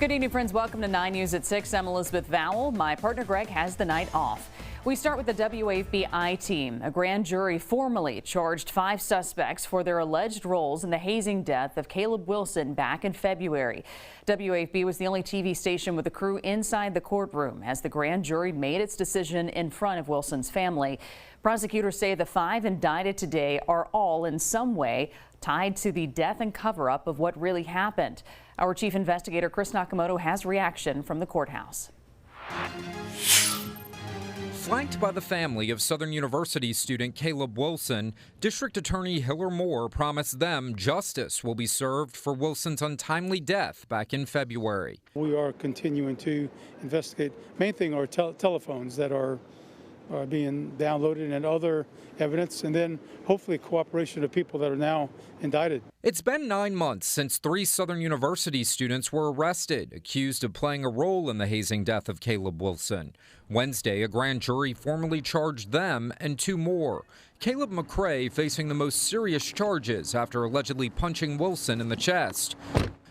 Good evening, friends. Welcome to 9 News at 6. I'm Elizabeth Vowell. My partner Greg has the night off. We start with the WAFB team. A grand jury formally charged 5 suspects for their alleged roles in the hazing death of Caleb Wilson back in February. WAFB was the only TV station with a crew inside the courtroom as the grand jury made its decision in front of Wilson's family. Prosecutors say the 5 indicted today are all in some way tied to the death and cover-up of what really happened. Our chief investigator, Chris Nakamoto, has reaction from the courthouse. Flanked by the family of Southern University student Caleb Wilson, District Attorney Hiller Moore promised them justice will be served for Wilson's untimely death back in February. We are continuing to investigate. Main thing are telephones that are being downloaded and other evidence, and then hopefully cooperation of people that are now indicted. It's been 9 months since 3 Southern University students were arrested, accused of playing a role in the hazing death of Caleb Wilson. Wednesday, a grand jury formally charged them and 2 more. Caleb McCrae facing the most serious charges after allegedly punching Wilson in the chest.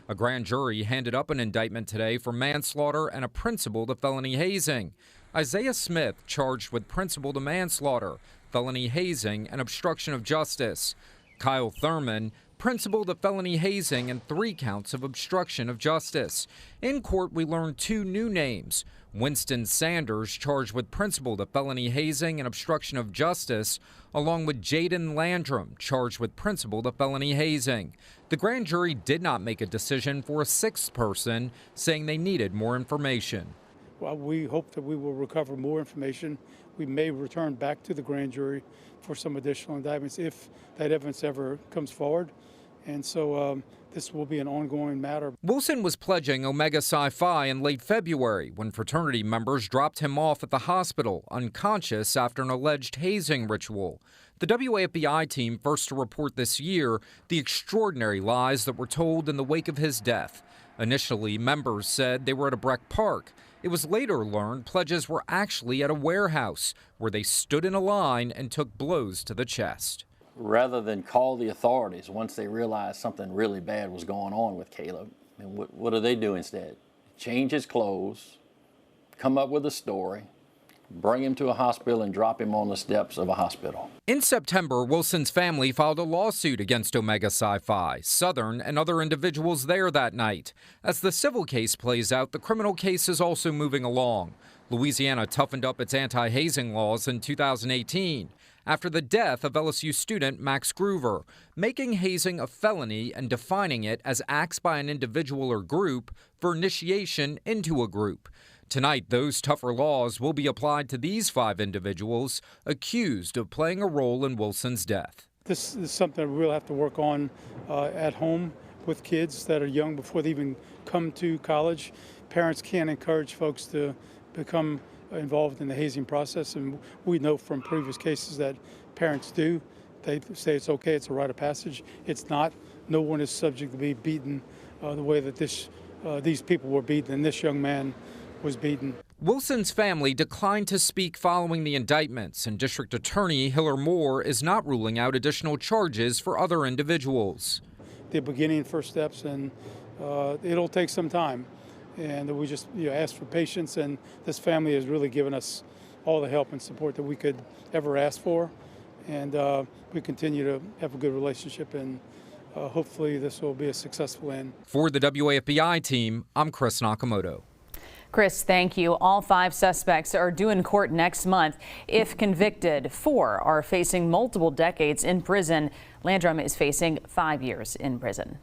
A grand jury handed up an indictment today for manslaughter and a principal to felony hazing. Isaiah Smith charged with principal to manslaughter, felony hazing, and obstruction of justice. Kyle Thurman, principal to felony hazing and 3 counts of obstruction of justice. In court, we learned 2 new names. Winston Sanders, charged with principal to felony hazing and obstruction of justice, along with Jaden Landrum, charged with principal to felony hazing. The grand jury did not make a decision for a 6th person, saying they needed more information. Well, we hope that we will recover more information. We may return back to the grand jury for some additional indictments if that evidence ever comes forward. And so this will be an ongoing matter. Wilson was pledging Omega Psi Phi in late February when fraternity members dropped him off at the hospital unconscious after an alleged hazing ritual. The WAFB team first to report this year the extraordinary lies that were told in the wake of his death. Initially, members said they were at a Breck Park. It was later learned pledges were actually at a warehouse where they stood in a line and took blows to the chest. Rather than call the authorities once they realized something really bad was going on with Caleb, and what do they do instead? Change his clothes, come up with a story, bring him to a hospital and drop him on the steps of a hospital. In September, Wilson's family filed a lawsuit against Omega Psi Phi, Southern, and other individuals there that night. As the civil case plays out, the criminal case is also moving along. Louisiana toughened up its anti-hazing laws in 2018 after the death of LSU student Max Groover, making hazing a felony and defining it as acts by an individual or group for initiation into a group. Tonight, those tougher laws will be applied to these 5 individuals accused of playing a role in Wilson's death. This is something we'll have to work on at home with kids that are young before they even come to college. Parents can encourage folks to become involved in the hazing process, and we know from previous cases that parents do. They say it's okay, it's a rite of passage. It's not. No one is subject to be beaten the way that these people were beaten, and this young man was beaten. Wilson's family declined to speak following the indictments, and District Attorney Hiller Moore is not ruling out additional charges for other individuals. The beginning first steps, and it'll take some time. And we just ask for patience, and this family has really given us all the help and support that we could ever ask for. And we continue to have a good relationship, and hopefully this will be a successful end. For the WAFB team, I'm Chris Nakamoto. Chris, thank you. All 5 suspects are due in court next month. If convicted, 4 are facing multiple decades in prison. Landrum is facing 5 years in prison.